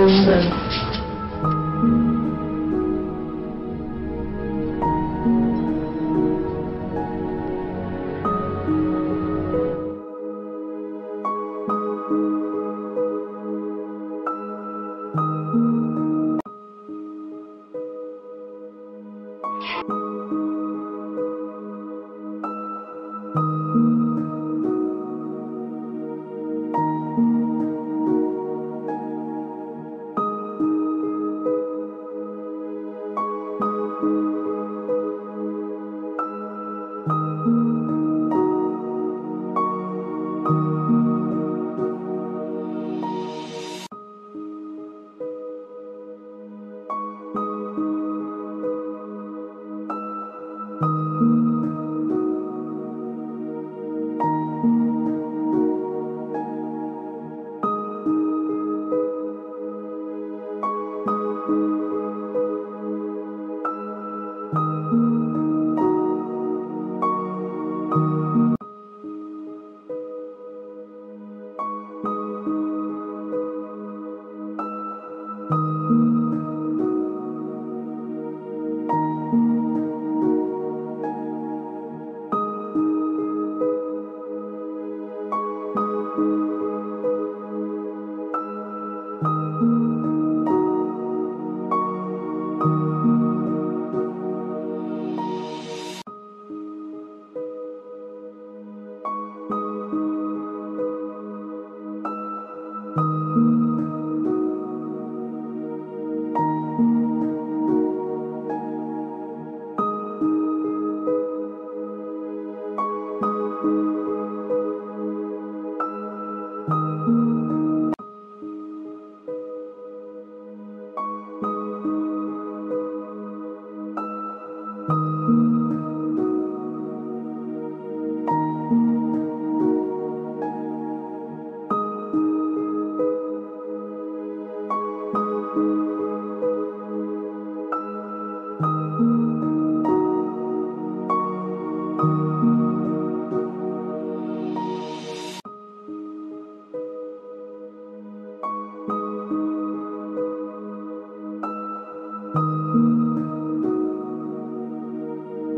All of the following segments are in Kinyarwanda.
dukundana.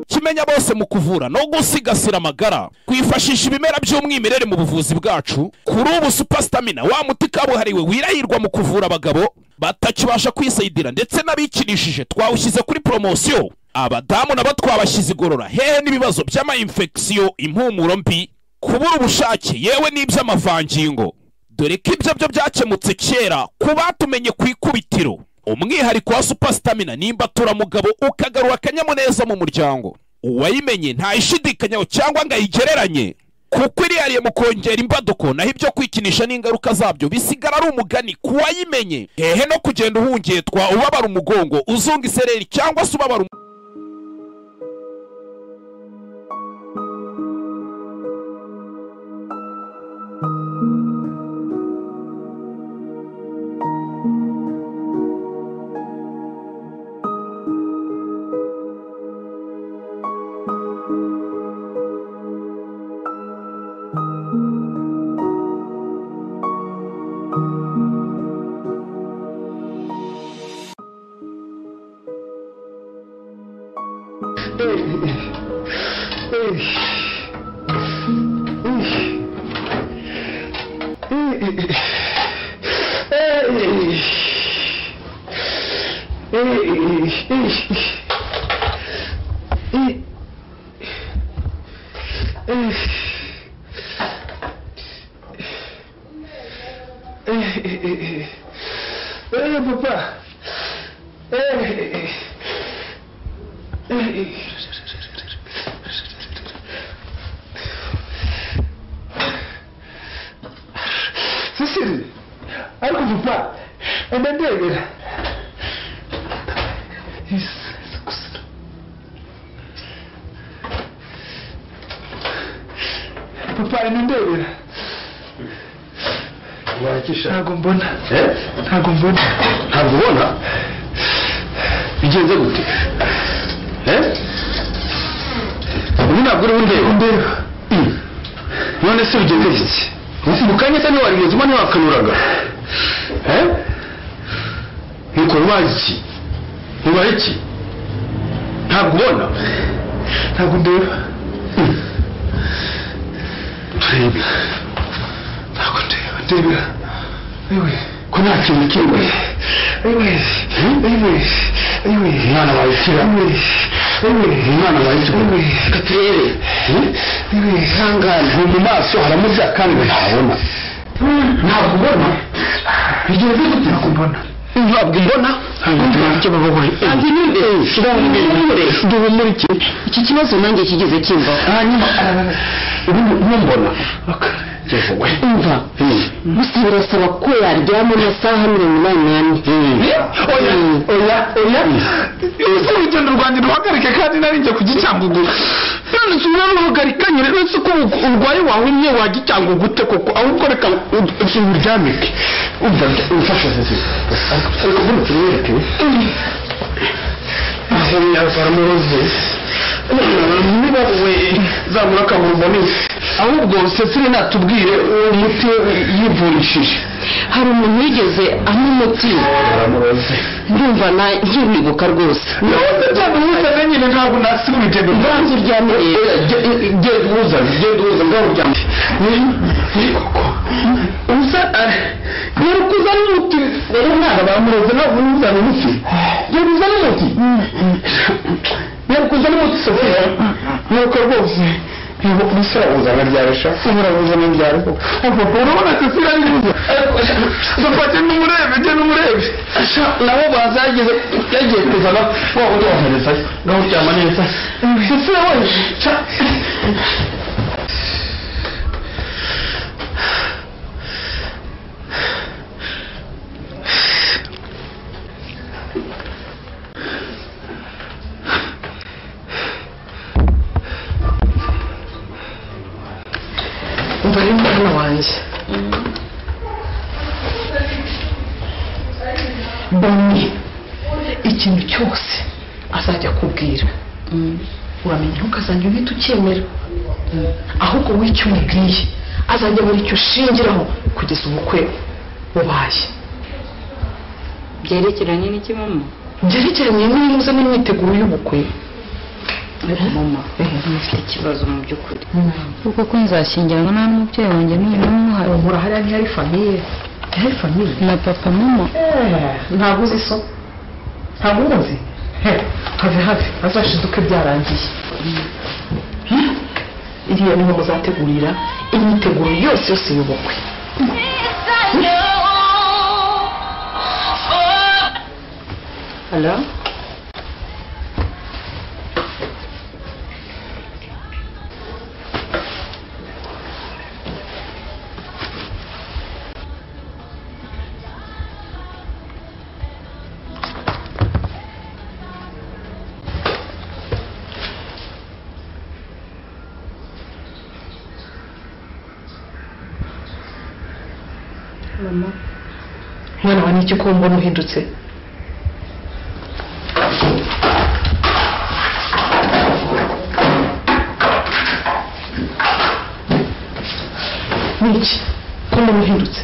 Kimenya bose mu kuvura no gusigasira amagara kwifashisha ibimera by'umwimerere mu buvuzi bwacu. Kuri ubu Super Stamina wa muti kabuhariwe wirahirwa mu kuvura abagabo batakibasha kwisayidira ndetse n'abikinishije twawushyize kuri promotion. Abadamu nabo twabashyize igorora hehe n'ibibazo by'ama infection, impumuro mbi, kubura ubushake yewe n'iby'amavangingo. Dore ko ibyo byo byakemutse kera kuba tumenye kwikubitiro. Umwihariko wa Super Stamina nimba turamugabo ukagarura akanyamuneza mu muryango. Uwayimenye ntayishidikanyaho cyangwa ngo ayigereranye, kuko irihariye mu kongera imbaduko naho ibyo kwikinisha n'ingaruka zabyo bisigara ari umugani kuwayimenye. Hehe no kugenda uhungetwa ubabara umugongo, uzunga isereri cyangwa se ubabara Papa. Cecily, ariko papa, ndandebera. Papa, ndandebera. Ntabwo mbona. Ntabwo mbona. Ntabwo ubona? Bigenze gute? Ubu ntabwo uri undeba. None se bigenze iki? Mu kanya se niwarigeze umane wakanuraga. niko wazi iki ntabwo ubona ntabwo ndeba turebe ntabwo ndeba ewe ko nta kintu kimwe ewe umwana wawe ukira umwana wawe ukira katurebe ihangane mu maso haramurya kandi ntabona ntabwo ubona igihe cyo ntabwo mbona icyo babahoye andi ninde duhumure iki kibazo nanjye kigeze kimba hanyuma mbona umva gusa birasaba ko yaryama amasaha 88 oya urugendo rwanjye ruhagarike kandi nari njye ku Gicyangugu none nsubira ruhagarika nyine nose ko urwaye wawe niye wagicyangugu gute koko ahubwo reka uryamike umva umfasha sese ariko buri kireke aho yazamuroze niba we zamura kaburuboni ahubwo Cecile natubwire uwo muti yivurishije hari umuntu yigeze amwe umuti aramuroze ndumva na nkiribuka rwose nawe cyane uza nyine ntabwo nasubije banzu ryame genda uza ngaho ryame koko uza yarukuza n'umuti rero mwana bamuroze ntabwo uzana umuti yarukuza n'umuti yarukuza n'umuti Sofia nuko rwose niba umusore uzana ryarasha uzana ryarasha urabona Cecile ari guza bafate n'umurebe nabo bazageze yagiye kuzana wa wundi wahereza ngaho uryama neza Cecile wowe umva rero mwana wanjye bamwe ikintu cyose azajya akubwira uramenye ntukazajya uhita ukemera ahubwo w'icyo umubwiye azajya abona icyo ushingiraho kugeza ubukwe bubaye byerekeranye n'iki mama byerekeranye n'imuza n'imyiteguro y'ubukwe mama mfite ikibazo mu by'ukuri kuko ko nzashyingiranwa nta n'umubyeyi wanjye n'umuhari murahari ntihari famiye na papa mama ntabwo uzi so ntabwo umuzi have azashiduke byarangiye iriya niho muzategurira imyiteguro yose y'ubukwe Hello? mama mwana wa niki ko mbona uhindutse niki ko mbona uhindutse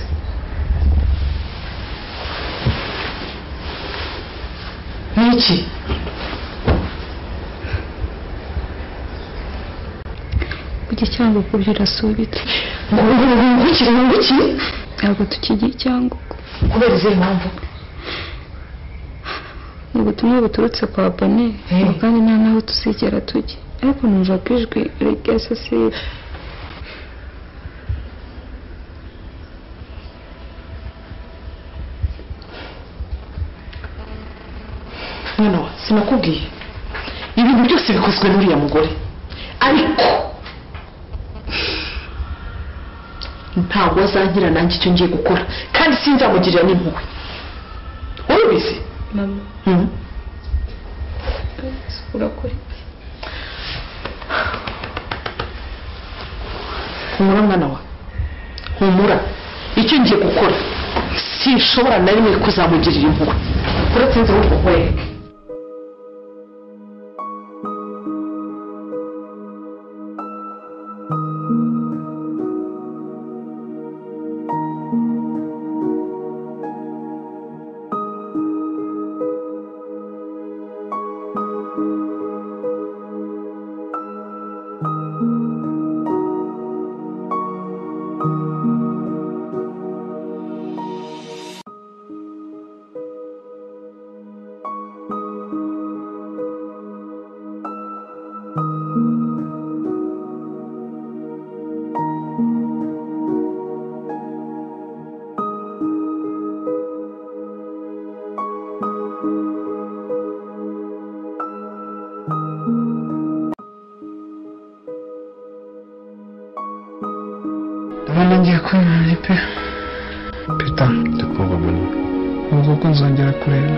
niki kujya cyangwa kubyo urasubitse ngukiri ntabwo tukigira icyangugu kubera izihe mpamvu ni ubutumwa buturutse kwa bone kandi nta naho tuzigera tujya ariko numva ko ijwi rya Cecile mwana wa sinakubwiye ibintu byose bikozwe n'uriya mugore ariko ntabwo azagira nanjye icyo ngiye gukora kandi sinzamugirira n'impuhwe urubizi mama urakora humura mwana wa humura icyo ngiye gukora sinshobora na rimwe kuzamugirira impuhwe uretse nzi ahubwo nkwereke ndabona ngiye kwimenya pe Peter ndakumva Boni ubwo ko nzongera kureba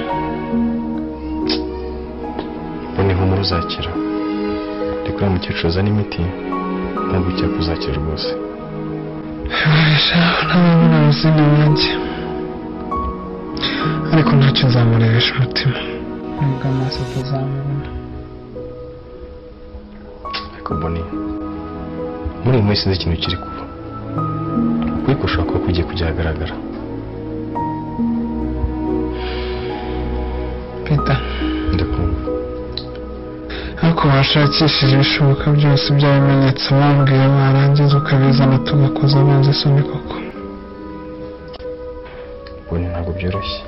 Boni humura uzakira ndi kuri mukecuru uzana imiti ntabwo ujya kuzakira rwose ntabona ubuzima wanjye ariko ntacyo nzamurebesha umutima nubwo amaso atazamubona ariko Boni muri iyi minsi sinzi ikintu kiri kuba ariko ushobora kuba kugiye kujya ahagaragara Peter ndakumva ariko washakishije ibishoboka byose by'ibimenyetso wambwiye warangiza ukabizana tugakoza abanza isoni koko Boni ntabwo byoroshye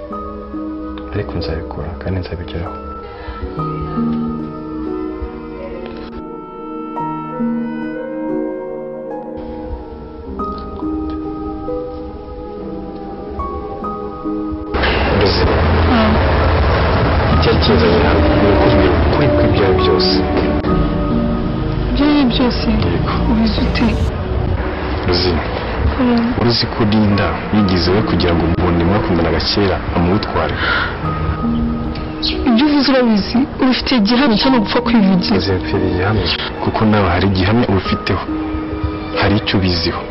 ariko nzabikora kandi nzabigeraho icyakizanye ntabwo ukubwira ukuri kw'ibyawe byose ibyawe byose ubizi ute Ruzina uruzi ko Linda yigizewe kugira ngo Boni mwakundanaga kera amutware ibyo uvuze urabizi ubifitiye igihamya cyo gupfa kwivugira uzemfira igihamya kuko nawe hari igihamya ubifiteho hari icyo ubiziho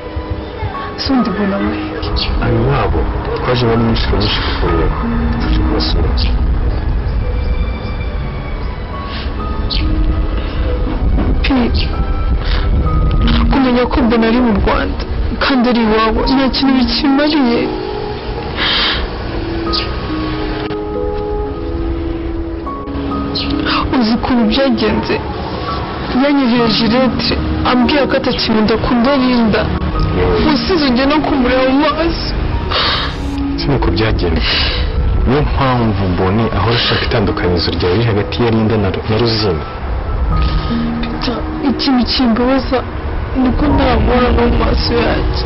sundi Bona we ayo wabo twaje bari inshuro nyinshi kukureba tuje kubasura kumenya ko Bona ari mu Rwanda kandi ari iwabo nta kintu bikimariye uzi ukuntu byagenze yanyohereje irete ambwira ko atakibunda akunda Linda usize ujya no kumureba mu maso sinuko byagenze niyo mpamvu Boni ahora ashaka itandukanizo ryawe riri hagati ya Linda na Ruzina ikintu kimbabaza ni uko ntamubona no mu maso yanjye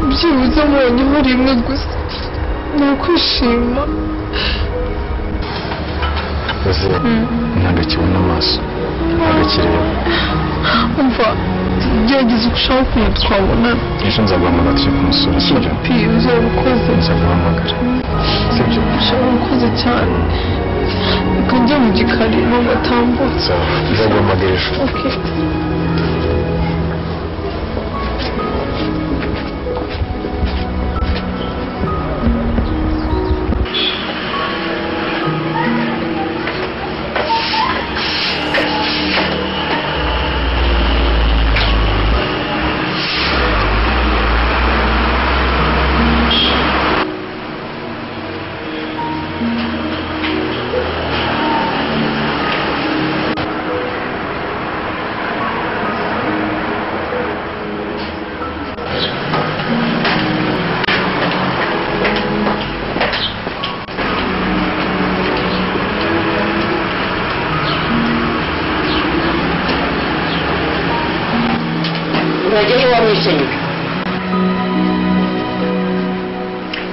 byibuze mubonyeho rimwe gusa nakwishima Ruzina ntabwo akibona amaso ntabwo akireba umva gerageza ushaka ukuntu twabonana ejo nzaguhamagara tujye kumusura sibyo uzabukoze nzaguhamagara sibyo uzabukoze cyane reka njya mu gikari nubwo atambutse nzaguhamagara ejo okay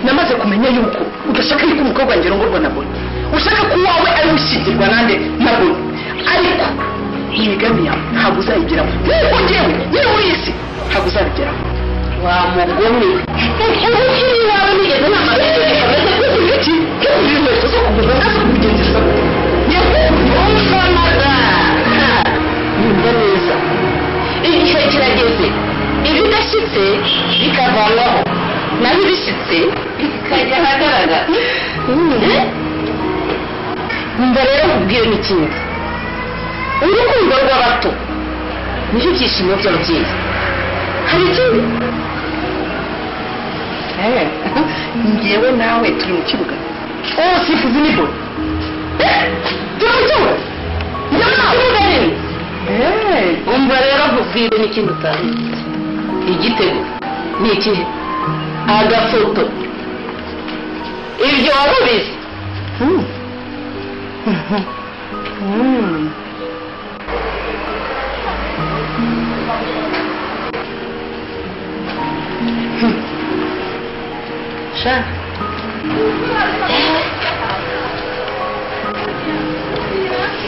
namaze kumenya yuko udashaka yuko umukobwa wanjye arongorwa na Boni ushaka ko wawe ari ushyingirwa nande na Boni ariko imigambi yawe ntabwo uzayigeraho nk'uko njyewe nyiri muri iyi si ntabwo uzabigeraho wa mugome ubu wawe nigeze n'amarebe ameze nk'ibiti nk'ibiri inkweto zo kugura ngazo kubigenzeza nyakubahwa yumva neza igihe kirageze ibidashyitse bikavanwaho naho ibishyitse bikajya ahagaragara umva rero nkubwire n'ikindi urukundo rw'abato nicyo byishimo by'ababyeyi hari ikindi njyewe nawe turi mu kibuga sifuzi ni Boni turi mu kibuga njyewe nawe kibuga nini umva rero nkubwire n'ikindi utazi igitego ni ikihe agafoto ibyo wari ubizi sha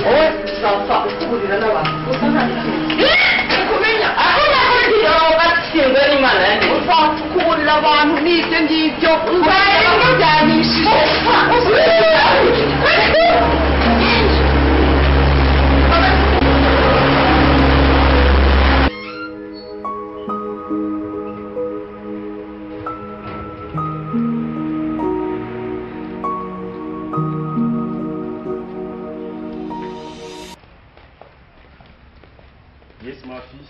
wowe uzapfa ukuburira n'abantu gusa nta kumenya aho naho ntiyo batsindwe Yes, ma fille.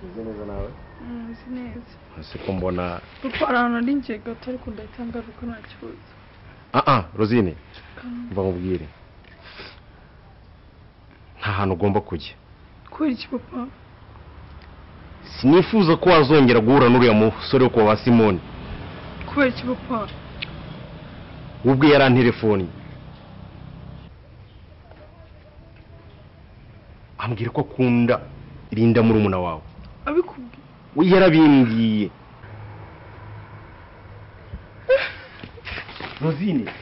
Meze neza nawe? Meze neza. Ese ko mbona Papa arana ninjye gato ariko ndatangaza ko nta kibazo. Rosine. Mva mubwire. Nta hantu ugomba kujya. Kubera iki papa? Sinifuza ko wazongera guhura n'uriya musore wo kwa Simoni. Kubera iki papa? Ubwo yarantelefoni. Ambwira ko akunda Linda murumuna wawe. Abikubwiye? We yarabimbwiye. Rosine.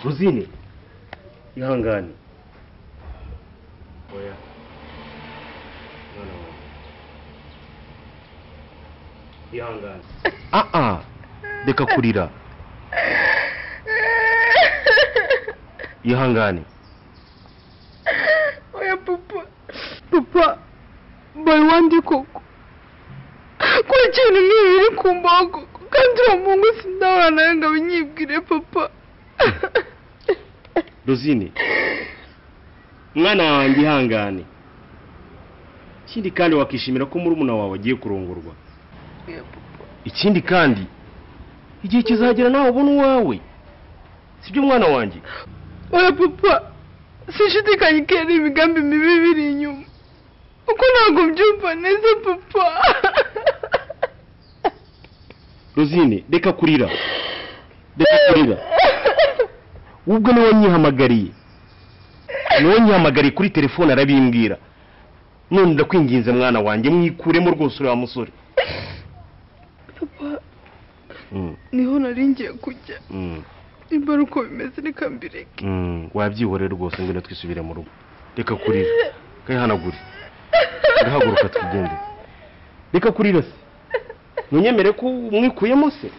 Rosine. Ihangane. Oya. No. Ihangane. Deka kurira. Ihangane. Oya papa. Papa. Boy wandi koko. Kwa kintu n'ibiri kumbaho kandi uwo mungu sindahora nawe ngo abinyibwire papa. Rosine. Mwana wanjye ihangane. Ikindi kandi wakishimira ko murumuna wawe agiye kurongorwa. Ikindi kandi igihe kizagera nawe ubona uwawe. Sibyo mwana wanjye? Oya papa. Sishidikanye ko ari imigambi mibi biri inyuma. Uko ntabwo mbyumva neza papa. Rosine, deka kurira. Ubwo niwe wanyihamagariye. Kuri telefone arabimbwira. None ndakwinginze mwana wanjye mwikuremo rwose uriya musore. Papa. Niho nari ngiye kujya. Imba uko bimeze reka mbireke. Wabyihorera rwose ngo natwisubire mu rugo. Reka kurira. Kayihanagure. Ndahaguruka twigende. Reka kurira se. Nunyemere ko mwikuyemo se.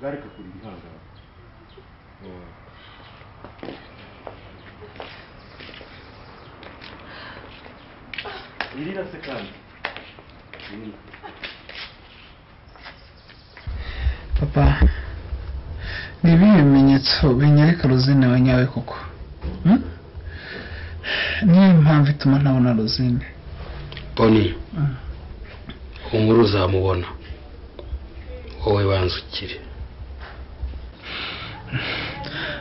Gareka kurira ihangana. Irira se kandi. Papa, ni ibihe bimenyetso binyereka Rosine wa nyawe koko? Niyo mpamvu ituma ntabona Rosine. Boni, umuru uzamubona. Wowe banzukire.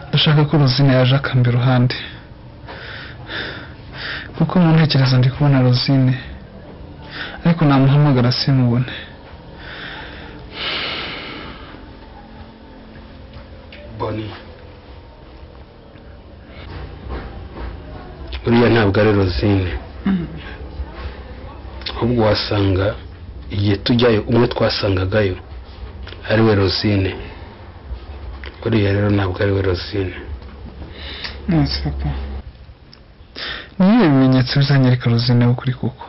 Ndashaka ko Rosine yaje akamba iruhande. Kuko mu ntekerezo ndi kubona Rosine. Ariko namuhamagara simubone. Boni. Uriya ntabwo ari Rosine. Ahubwo wasanga igihe tujyayo umwe twasangagayo ari we Rosine. Uriya rero ntabwo ari we Rosine. Nasi papa. Niyo bimenyetso bizanyereka Rosine wo kuri koko.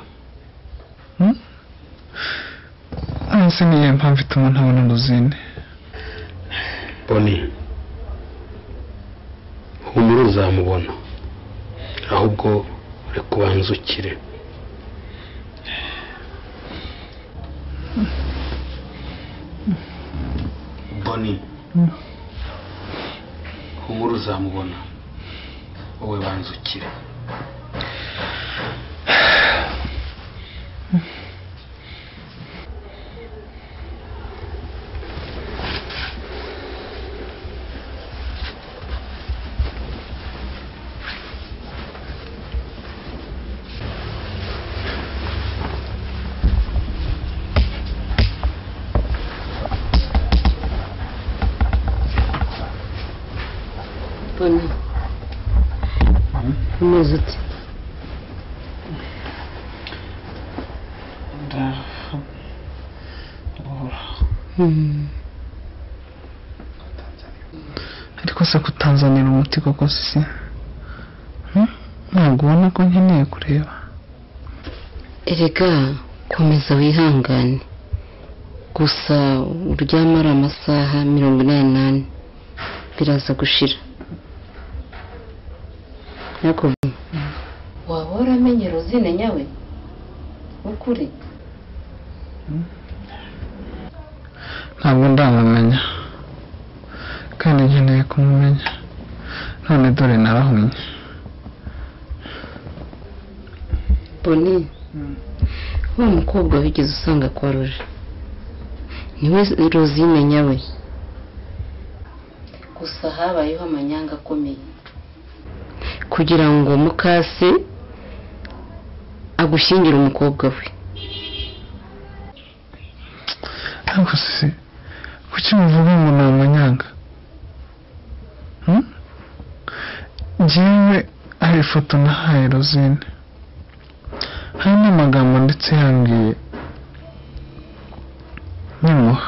Nasi niyo mpamvu ituma ntabona Rosine. Boni. Umuru uzamubona. Ahubwo reka ubanzukire. Boni. Umuru uzamubona. Wowe banzukire. Boni. Umeze ute? Ariko se kutanzanira umuti koko si? Ntabwo ubona ko nkeneye kureba. Erega komeza wihangane. Gusa uryamara amasaha 48 biraza gushira. Ariko waba waramenye Rosine nyawe? Ukuri? ntabwo ndamumenya kandi nkeneye kumumenya none dore narahumye. Boni wa mukobwa wigeze usanga kwa Roje niwe Rosine nyawe, gusa habayeho amanyanga akomeye kugira ngo mukase agushyingire umukobwa we. ariko se kuki muvuga ngo ni amanyanga? Njyewe hari ifoto nahaye Rosine, hari n'amagambo ndetse yambwiye nyimuha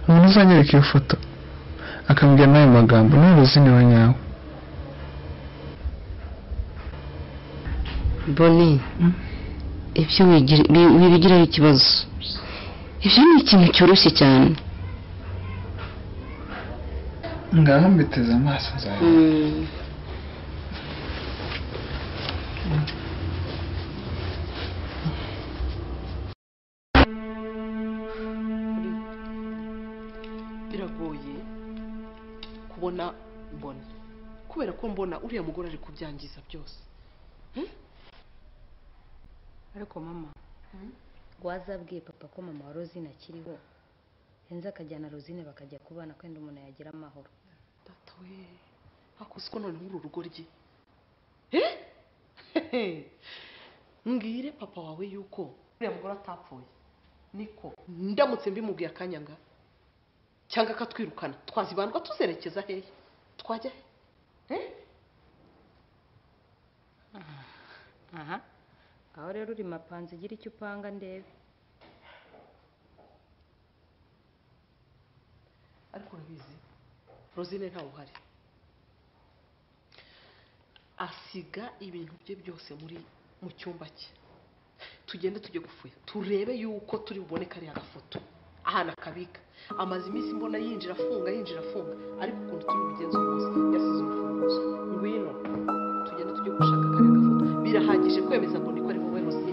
umuntu uzanyereka iyo foto akambwira n'ayo magambo ni Rosine wa nyawe. Boni ibyo wibigiraho ikibazo, ibyo ni ikintu cyoroshye cyane. ngaho mbiteze amaso zawe. biragoye kubona mbona kubera ko mbona uriya mugore ari kubyangiza byose. Ariko mama wazabwiye papa ko mama wa Rosine akiriho, yenza akajyana Rosine bakajya kubana kandi umuntu yagira amahoro. Data we akoze ko none uru rugo rye mbwire papa wawe yuko uriya mugore atapfuye, niko ndamutse mbimubwiye akanyanga cyangwa akatwirukana twazibandwa tuzerekeza hehe, twajya he? Aha aho rero uri mapanze igira icyo upanga ndebe. Ariko urabizi Rosine ntawe uhari, asiga ibintu bye byose mu cyumba cye. Tugende tujye gufuya turebe yuko turi bubone kari agafoto ahana kabika. Amaze iminsi mbona yinjira afunga ariko ukuntu turi bigenze umunsi yasize urufunguzo. Ngwino tugende tujye gushaka kari agafoto, birahagije kwemeza ngo niko ari wowe Rosine.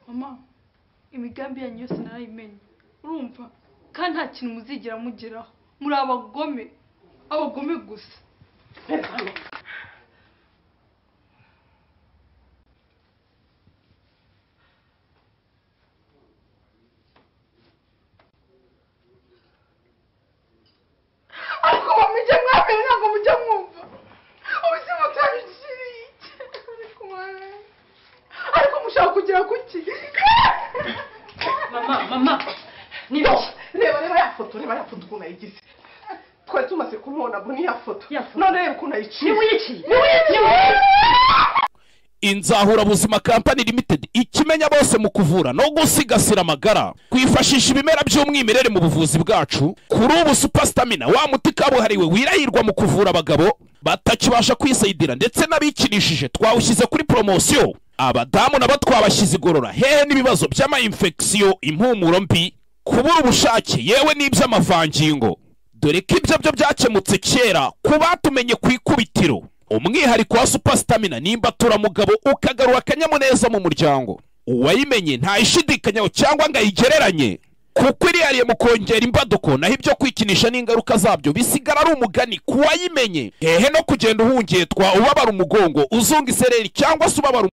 Mama, imigambi yanyu yose narayimenye, urumva? Kandi nta kintu muzigera mugeraho, muri abagome gusa. Ariko bamujya mwamenya ntabwo mujya mwumva ubuzima bwabiciriye ariko mushaka kugera kuki? Mama niyo reba ya foto ukuntu ayigize. Twari tumaze kumubona Boni ya foto none reba ukuntu ayiciye. Inzahura Buzima Company Limited ikimenya bose mu kuvura no gusigasira amagara, kwifashisha ibimera by'umwimerere mu buvuzi bwacu. Kuri ubu Super Stamina wa muti kabuhariwe wirahirwa mu kuvura abagabo batakibasha kwisayidira ndetse n'abikinishije twawushyize kuri promosiyo. Abadamu nabo twabashyize igorora hehe n'ibibazo by'ama-infection, impumuro mbi, kubura ubushake yewe n'iby'amavangingo. Dore ko ibyo byo byakemutse kera ku batumenye ku ikubitiro. Umwihariko wa Super Stamina nimba turamugabo ukagarura akanyamuneza mu muryango. Uwayimenye ntayishidikanyaho cyangwa ngo ayigereranye, kuko irihariye mu kongera imbaduko, naho ibyo kwikinisha n'ingaruka zabyo bisigara ari umugani ku wayimenye. Hehe no kugenda uhungetwa ubabara umugongo, uzunga isereri cyangwa se ubabara